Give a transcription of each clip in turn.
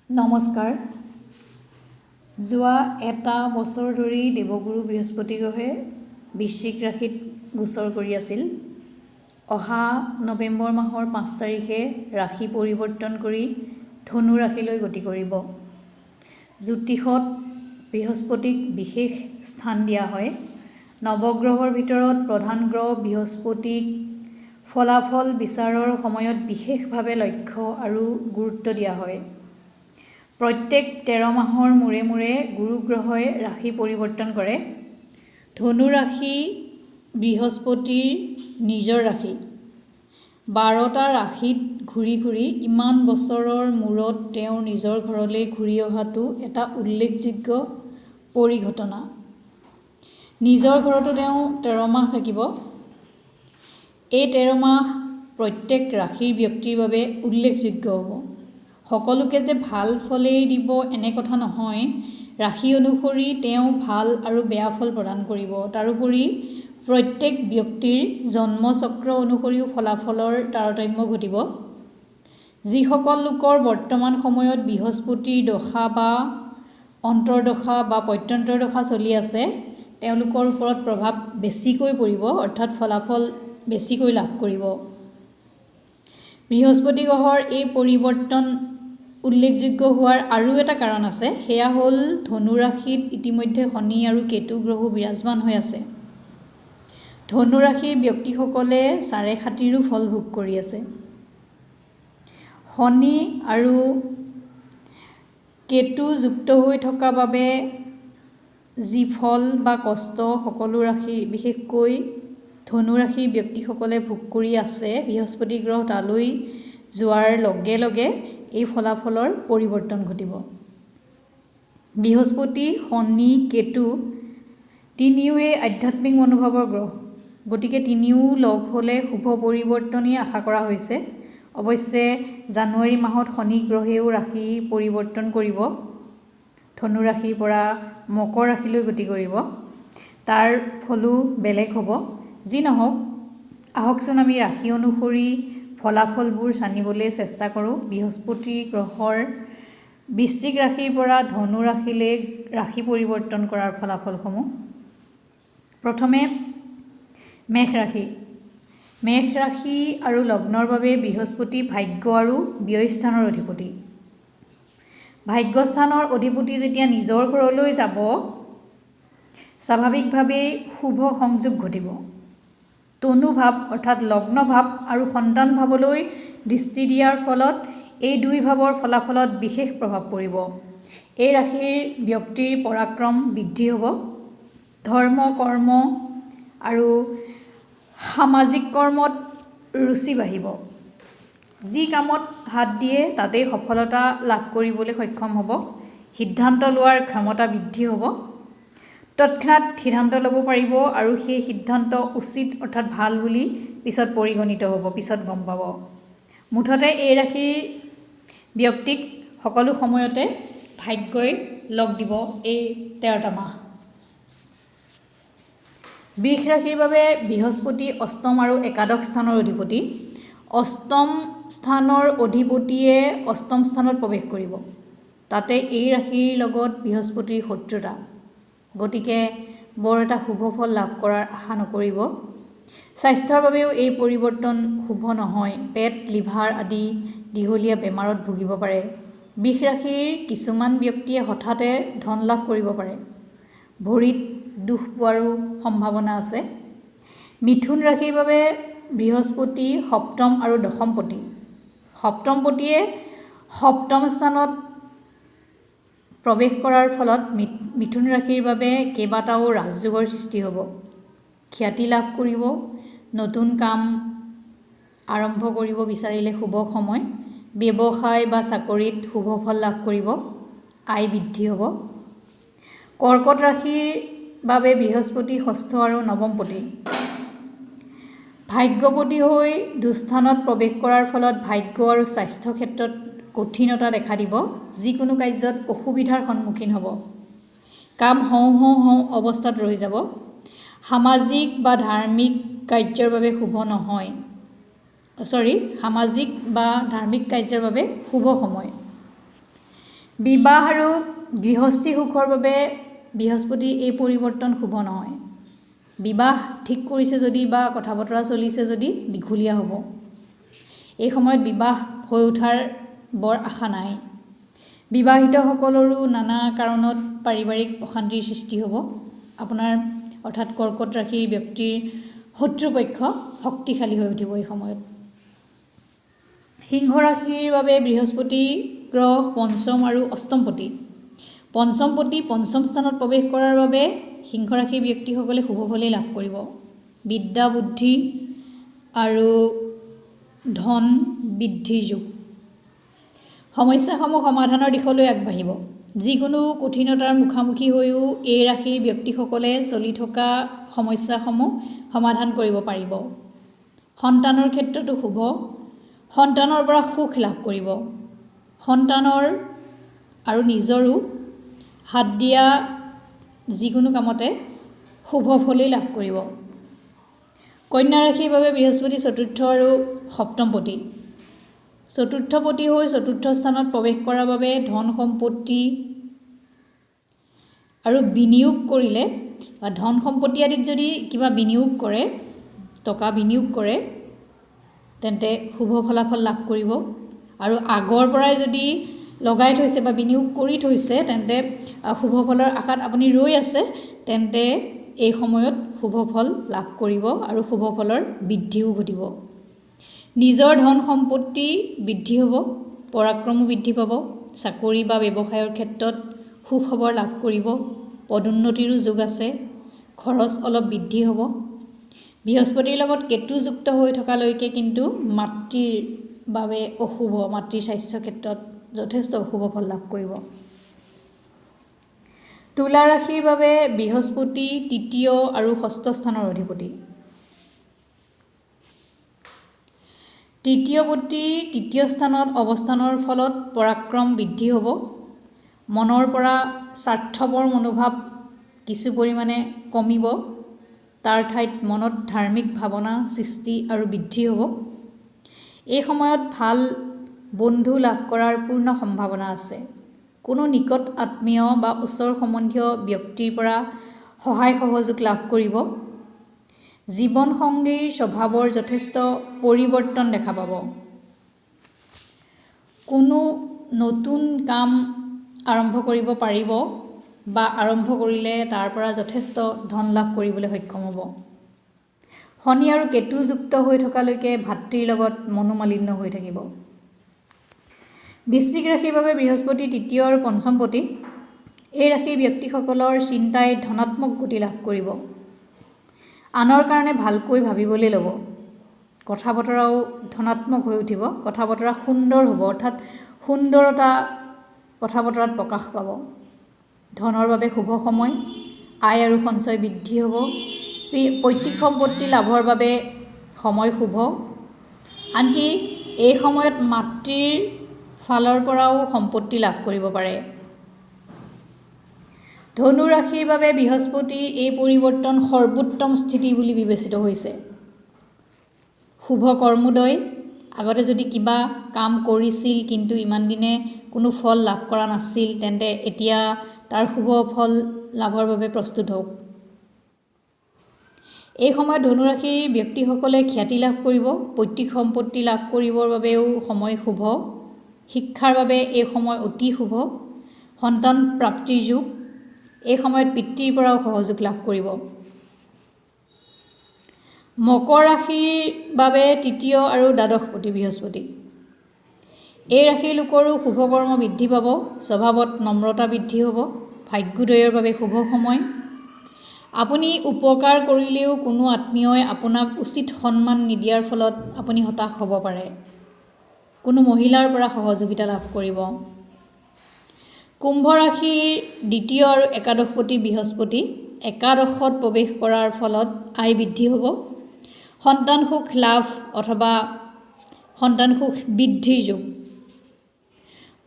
নমস্কাৰ। যোৱা এটা বছৰ ধৰি দেৱগুৰু বৃহস্পতি গ্ৰহে বৃশ্চিক ৰাশিত গোচৰ কৰি আছিল। অহা নৱেম্বৰ মাহৰ 5 তাৰিখে ৰাশি পৰিৱৰ্তন কৰি ধনু ৰাশিলৈ গতি কৰিব। জ্যোতিষত বৃহস্পতিক বিশেষ স্থান দিয়া হয়। নৱগ্ৰহৰ ভিতৰত প্ৰধান গ্ৰহ বৃহস্পতিক ফলাফল বিচাৰৰ সময়ত বিশেষভাৱে লক্ষ্য আৰু গুৰুত্ব দিয়া হয়। প্ৰত্যেক 13 মাহৰ মূৰে মূৰে গুৰু গ্ৰহই ৰাশি পৰিৱৰ্তন কৰে। ধনু ৰাশি বৃহস্পতিৰ নিজৰ ৰাশি। 12টা ৰাশিত ঘূৰি ঘূৰি ইমান বছৰৰ মূৰত তেওঁৰ নিজৰ ঘৰলৈ ঘূৰি অহাটো এটা উল্লেখযোগ্য পৰিঘটনা। নিজৰ ঘৰতো তেওঁ 13 মাহ থাকিব। এই 13 মাহ প্ৰত্যেক ৰাশিৰ ব্যক্তিৰ বাবে উল্লেখযোগ্য হ'ব। সকলোকে যে ভাল ফলেই দিব এনে কথা নহয়। ৰাশি অনুসৰি তেওঁ ভাল আৰু বেয়া ফল প্ৰদান কৰিব। তাৰোপৰি প্ৰত্যেক ব্যক্তিৰ জন্মচক্ৰ অনুসৰিও ফলাফলৰ তাৰতম্য ঘটিব। যিসকল লোকৰ বৰ্তমান সময়ত বৃহস্পতিৰ দশা বা অন্তৰ্দশা বা প্ৰত্যন্তৰ দশা চলি আছে, তেওঁলোকৰ ওপৰত প্ৰভাৱ বেছিকৈ পৰিব, অৰ্থাৎ ফলাফল বেছিকৈ লাভ কৰিব। বৃহস্পতি গ্ৰহৰ এই পৰিৱৰ্তন উল্লেখযোগ্য হোৱাৰ আৰু এটা কাৰণ আছে, সেয়া হ'ল ধনু ৰাশিত ইতিমধ্যে শনি আৰু কেতু গ্ৰহো বিৰাজমান হৈ আছে। ধনু ৰাশিৰ ব্যক্তিসকলে 4.5ৰো ফল ভোগ কৰি আছে। শনি আৰু কেতু যুক্ত হৈ থকা বাবে যি ফল বা কষ্ট সকলো ৰাশিৰ বিশেষকৈ ধনু ৰাশিৰ ব্যক্তিসকলে ভোগ কৰি আছে, বৃহস্পতি গ্ৰহ তালৈ যোৱাৰ লগে লগে এই ফলাফলৰ পৰিৱৰ্তন ঘটিব। বৃহস্পতি, শনি, কেতু তিনিওৱে আধ্যাত্মিক মনোভাৱৰ গ্ৰহ। গতিকে তিনিও লগ হ'লে শুভ পৰিৱৰ্তনেই আশা কৰা হৈছে। অৱশ্যে জানুৱাৰী মাহত শনি গ্ৰহেও ৰাশি পৰিৱৰ্তন কৰিব। ধনু ৰাশিৰ পৰা মকৰ ৰাশিলৈ গতি কৰিব। তাৰ ফলো বেলেগ হ'ব। যি নহওক, আহকচোন আমি ৰাশি অনুসৰি ফলাফলবোৰ জানিবলৈ চেষ্টা কৰোঁ। বৃহস্পতি গ্ৰহৰ বৃশ্চিক ৰাশিৰ পৰা ধনু ৰাশিলৈ ৰাশি পৰিৱৰ্তন কৰাৰ ফলাফলসমূহ। প্ৰথমে মেষ ৰাশি। মেষ ৰাশি আৰু লগ্নৰ বাবে বৃহস্পতি ভাগ্য আৰু ব্যয় স্থানৰ অধিপতি। ভাগ্যস্থানৰ অধিপতি যেতিয়া নিজৰ ঘৰলৈ যাব, স্বাভাৱিকভাৱেই শুভ সংযোগ ঘটিব। তনু ভাৱ অৰ্থাৎ লগ্ন ভাৱ আৰু সন্তান ভাৱলৈ দৃষ্টি দিয়াৰ ফলত এই দুই ভাৱৰ ফলাফলত বিশেষ প্ৰভাৱ পৰিব। এই ৰাশিৰ ব্যক্তিৰ পৰাক্ৰম বৃদ্ধি হ'ব। ধৰ্ম, কৰ্ম আৰু সামাজিক কৰ্মত ৰুচি বাঢ়িব। যি কামত হাত দিয়ে তাতেই সফলতা লাভ কৰিবলৈ সক্ষম হ'ব। সিদ্ধান্ত লোৱাৰ ক্ষমতা বৃদ্ধি হ'ব। তৎক্ষণাৎ সিদ্ধান্ত ল'ব পাৰিব আৰু সেই সিদ্ধান্ত উচিত অৰ্থাৎ ভাল বুলি পিছত পৰিগণিত হ'ব, পিছত গম পাব। মুঠতে এই ৰাশিৰ ব্যক্তিক সকলো সময়তে ভাগ্যই লগ দিব এই 13টা মাহ। বৃষ ৰাশিৰ বাবে বৃহস্পতি অষ্টম আৰু একাদশ স্থানৰ অধিপতি। অষ্টম স্থানৰ অধিপতিয়ে অষ্টম স্থানত প্ৰৱেশ কৰিব। তাতে এই ৰাশিৰ লগত বৃহস্পতিৰ শত্ৰুতা। গতিকে বৰ এটা শুভ ফল লাভ কৰাৰ আশা নকৰিব। স্বাস্থ্যৰ বাবেও এই পৰিৱৰ্তন শুভ নহয়। পেট, লিভাৰ আদি দীঘলীয়া বেমাৰত ভুগিব পাৰে। বৃষ ৰাশিৰ কিছুমান ব্যক্তিয়ে হঠাতে ধন লাভ কৰিব পাৰে। ভৰিত দুখ পোৱাৰো সম্ভাৱনা আছে। মিথুন ৰাশিৰ বাবে বৃহস্পতি সপ্তম আৰু দশমপতি। সপ্তমপতিয়ে সপ্তম স্থানত প্ৰৱেশ কৰাৰ ফলত মিথুন ৰাশিৰ বাবে কেইবাটাও ৰাজযোগৰ সৃষ্টি হ'ব। খ্যাতি লাভ কৰিব। নতুন কাম আৰম্ভ কৰিব বিচাৰিলে শুভ সময়। ব্যৱসায় বা চাকৰিত শুভ ফল লাভ কৰিব। আয় বৃদ্ধি হ'ব। কৰ্কট ৰাশিৰ বাবে বৃহস্পতি ষষ্ঠ আৰু নৱমপতি। ভাগ্যপতি হৈ দুস্থানত প্ৰৱেশ কৰাৰ ফলত ভাগ্য আৰু স্বাস্থ্য ক্ষেত্ৰত কঠিনতা দেখা দিব। যিকোনো কাৰ্যত অসুবিধাৰ সন্মুখীন হ'ব। কাম হওঁ হওঁ হওঁ অৱস্থাত ৰৈ যাব। সামাজিক বা ধাৰ্মিক কাৰ্যৰ বাবে শুভ নহয়। সামাজিক বা ধাৰ্মিক কাৰ্যৰ বাবে শুভ সময়। বিবাহ আৰু গৃহস্থী সুখৰ বাবে বৃহস্পতি এই পৰিৱৰ্তন শুভ নহয়। বিবাহ ঠিক কৰিছে যদি বা কথা বতৰা চলিছে যদি দীঘলীয়া হ'ব। এই সময়ত বিবাহ হৈ উঠাৰ বৰ আশা নাই। বিবাহিতসকলৰো নানা কাৰণত পাৰিবাৰিক অশান্তিৰ সৃষ্টি হ'ব। আপোনাৰ অৰ্থাৎ কৰ্কট ৰাশিৰ ব্যক্তিৰ শত্ৰুপক্ষ শক্তিশালী হৈ উঠিব এই সময়ত। সিংহ ৰাশিৰ বাবে বৃহস্পতি গ্ৰহ পঞ্চম আৰু অষ্টমপতি। পঞ্চমপতি পঞ্চম স্থানত প্ৰৱেশ কৰাৰ বাবে সিংহ ৰাশিৰ ব্যক্তিসকলে শুভ ফলেই লাভ কৰিব। বিদ্যা বুদ্ধি আৰু ধন বৃদ্ধিৰ যুগ। সমস্যাসমূহ সমাধানৰ দিশলৈ আগবাঢ়িব। যিকোনো কঠিনতাৰ মুখামুখি হৈও এই ৰাশিৰ ব্যক্তিসকলে চলি থকা সমস্যাসমূহ সমাধান কৰিব পাৰিব। সন্তানৰ ক্ষেত্ৰতো শুভ। সন্তানৰ পৰা সুখ লাভ কৰিব। সন্তানৰ আৰু নিজৰো হাত দিয়া যিকোনো কামতে শুভ ফলেই লাভ কৰিব। কন্যা ৰাশিৰ বাবে বৃহস্পতি চতুৰ্থ আৰু সপ্তমপতি। চতুৰ্থপতি হৈ চতুৰ্থ স্থানত প্ৰৱেশ কৰাৰ বাবে ধন সম্পত্তি আৰু বিনিয়োগ কৰিলে বা ধন সম্পত্তি আদিত যদি কিবা বিনিয়োগ কৰে, টকা বিনিয়োগ কৰে, তেন্তে শুভ ফলাফল লাভ কৰিব। আৰু আগৰ পৰাই যদি লগাই থৈছে বা বিনিয়োগ কৰি থৈছে, তেন্তে শুভ ফলৰ আশাত আপুনি ৰৈ আছে, তেন্তে এই সময়ত শুভ ফল লাভ কৰিব আৰু শুভ ফলৰ বৃদ্ধিও ঘটিব। নিজৰ ধন সম্পত্তি বৃদ্ধি হ'ব, পৰাক্ৰমো বৃদ্ধি পাব। চাকৰি বা ব্যৱসায়ৰ ক্ষেত্ৰত সুখবৰ লাভ কৰিব। পদোন্নতিৰো যোগ আছে। খৰচ অলপ বৃদ্ধি হ'ব। বৃহস্পতিৰ লগত কেতু যুক্ত হৈ থকালৈকে কিন্তু মাতৃৰ বাবে অশুভ, মাতৃৰ স্বাস্থ্যৰ ক্ষেত্ৰত যথেষ্ট অশুভ ফল লাভ কৰিব। তুলা ৰাশিৰ বাবে বৃহস্পতি তৃতীয় আৰু ষষ্ঠ স্থানৰ অধিপতি। তৃতীয়পতি তৃতীয় স্থানত অৱস্থানৰ ফলত পৰাক্ৰম বৃদ্ধি হ'ব। মনৰ পৰা স্বাৰ্থপৰ মনোভাৱ কিছু পৰিমাণে কমিব। তাৰ ঠাইত মনত ধাৰ্মিক ভাৱনা সৃষ্টি আৰু বৃদ্ধি হ'ব। এই সময়ত ভাল বন্ধু লাভ কৰাৰ পূৰ্ণ সম্ভাৱনা আছে। কোনো নিকট আত্মীয় বা ওচৰ সম্বন্ধীয় ব্যক্তিৰ পৰা সহায় সহযোগ লাভ কৰিব। জীৱনসংগীৰ স্বভাৱৰ যথেষ্ট পৰিৱৰ্তন দেখা পাব। কোনো নতুন কাম আৰম্ভ কৰিব পাৰিব বা আৰম্ভ কৰিলে তাৰ পৰা যথেষ্ট ধন লাভ কৰিবলৈ সক্ষম হ'ব। শনি আৰু কেতু যুক্ত হৈ থকালৈকে ভাতৃৰ লগত মনোমালিন্য হৈ থাকিব। বৃশ্চিক ৰাশিৰ বাবে বৃহস্পতি তৃতীয় আৰু পঞ্চমপতি। এই ৰাশিৰ ব্যক্তিসকলৰ চিন্তাই ধনাত্মক গতি লাভ কৰিব। আনৰ কাৰণে ভালকৈ ভাবিবলৈ ল'ব। কথা বতৰাও ধনাত্মক হৈ উঠিব। কথা বতৰা সুন্দৰ হ'ব, অৰ্থাৎ সুন্দৰতা কথা বতৰাত প্ৰকাশ পাব। ধনৰ বাবে শুভ সময়। আয় আৰু সঞ্চয় বৃদ্ধি হ'ব। পৈতৃক সম্পত্তি লাভৰ বাবে সময় শুভ। আনকি এই সময়ত মাতৃৰ ফালৰ পৰাও সম্পত্তি লাভ কৰিব পাৰে। ধনু ৰাশিৰ বাবে বৃহস্পতিৰ এই পৰিৱৰ্তন সৰ্বোত্তম স্থিতি বুলি বিবেচিত হৈছে। শুভ কৰ্মোদয়। আগতে যদি কিবা কাম কৰিছিল কিন্তু ইমান দিনে কোনো ফল লাভ কৰা নাছিল, তেন্তে এতিয়া তাৰ শুভ ফল লাভৰ বাবে প্ৰস্তুত হওক। এই সময়ত ধনুৰাশিৰ ব্যক্তিসকলে খ্যাতি লাভ কৰিব। পৈতৃক সম্পত্তি লাভ কৰিবৰ বাবেও সময় শুভ। শিক্ষাৰ বাবে এই সময় অতি শুভ। সন্তান প্ৰাপ্তিৰ যুগ। এই সময়ত পিতৃৰ পৰাও সহযোগ লাভ কৰিব। মকৰ ৰাশিৰ বাবে তৃতীয় আৰু দ্বাদশপতি বৃহস্পতি। এই ৰাশিৰ লোকৰো শুভ কৰ্ম বৃদ্ধি পাব। স্বভাৱত নম্ৰতা বৃদ্ধি হ'ব। ভাগ্যোদয়ৰ বাবে শুভ সময়। আপুনি উপকাৰ কৰিলেও কোনো আত্মীয়ই আপোনাক উচিত সন্মান নিদিয়াৰ ফলত আপুনি হতাশ হ'ব পাৰে। কোনো মহিলাৰ পৰা সহযোগিতা লাভ কৰিব। কুম্ভ ৰাশিৰ দ্বিতীয় আৰু একাদশপতি বৃহস্পতি একাদশত প্ৰৱেশ কৰাৰ ফলত আয় বৃদ্ধি হ'ব। সন্তান সুখ লাভ অথবা সন্তান সুখ বৃদ্ধিৰ যুগ।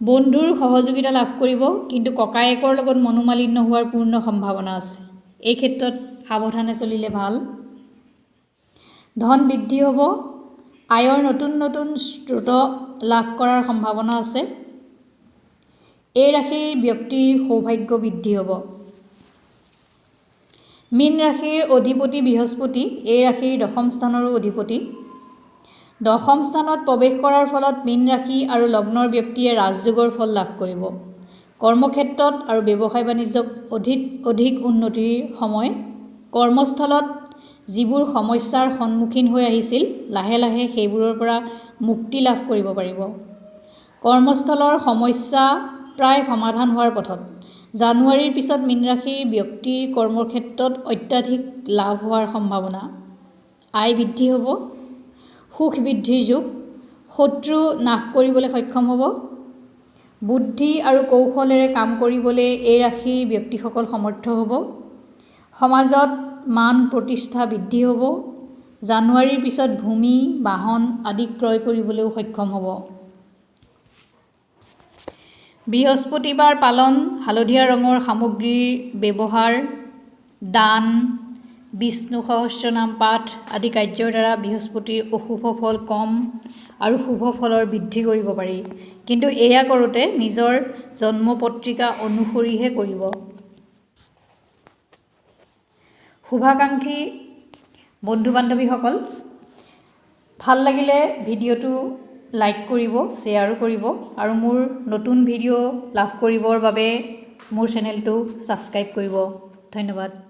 বন্ধুৰ সহযোগিতা লাভ কৰিব, কিন্তু ককায়েকৰ লগত মনোমালিন্য হোৱাৰ পূৰ্ণ সম্ভাৱনা আছে। এই ক্ষেত্ৰত সাৱধানে চলিলে ভাল। ধন বৃদ্ধি হ'ব। আয়ৰ নতুন নতুন স্ৰোত লাভ কৰাৰ সম্ভাৱনা আছে। এই ৰাশিৰ ব্যক্তিৰ সৌভাগ্য বৃদ্ধি হ'ব। মীন ৰাশিৰ অধিপতি বৃহস্পতি এই ৰাশিৰ দশম স্থানৰো অধিপতি। দশম স্থানত প্ৰৱেশ কৰাৰ ফলত মীন ৰাশি আৰু লগ্নৰ ব্যক্তিয়ে ৰাজযোগৰ ফল লাভ কৰিব। কৰ্মক্ষেত্ৰত আৰু ব্যৱসায় বাণিজ্যত অধিক উন্নতিৰ সময়। কৰ্মস্থলত যিবোৰ সমস্যাৰ সন্মুখীন হৈ আহিছিল লাহে লাহে সেইবোৰৰ পৰা মুক্তি লাভ কৰিব পাৰিব। কৰ্মস্থলৰ সমস্যা প্ৰায় সমাধান হোৱাৰ পথত। জানুৱাৰীৰ পিছত মীন ৰাশিৰ ব্যক্তিৰ কৰ্মক্ষেত্ৰত অত্যাধিক লাভ হোৱাৰ সম্ভাৱনা। আয় বৃদ্ধি হ'ব। সুখ বৃদ্ধিৰ যুগ। শত্ৰু নাশ কৰিবলৈ সক্ষম হ'ব। বুদ্ধি আৰু কৌশলেৰে কাম কৰিবলৈ এই ৰাশিৰ ব্যক্তিসকল সমৰ্থ হ'ব। সমাজত মান প্ৰতিষ্ঠা বৃদ্ধি হ'ব। জানুৱাৰীৰ পিছত ভূমি বাহন আদি ক্ৰয় কৰিবলৈও সক্ষম হ'ব। বৃহস্পতিবাৰ পালন, হালধীয়া ৰঙৰ সামগ্ৰীৰ ব্যৱহাৰ, দান, বিষ্ণু সহস্ৰনাম পাঠ আদি কাৰ্যৰ দ্বাৰা বৃহস্পতিৰ অশুভ ফল কম আৰু শুভ ফলৰ বৃদ্ধি কৰিব পাৰি। কিন্তু এয়া কৰোঁতে নিজৰ জন্ম পত্ৰিকা অনুসৰিহে কৰিব। শুভাকাংক্ষী বন্ধু বান্ধৱীসকল, ভাল লাগিলে ভিডিঅ'টো লাইক কৰিব, শ্বেয়াৰো কৰিব আৰু মোৰ নতুন ভিডিঅ' লাভ কৰিবৰ বাবে মোৰ চেনেলটো ছাবস্ক্ৰাইব কৰিব। ধন্যবাদ।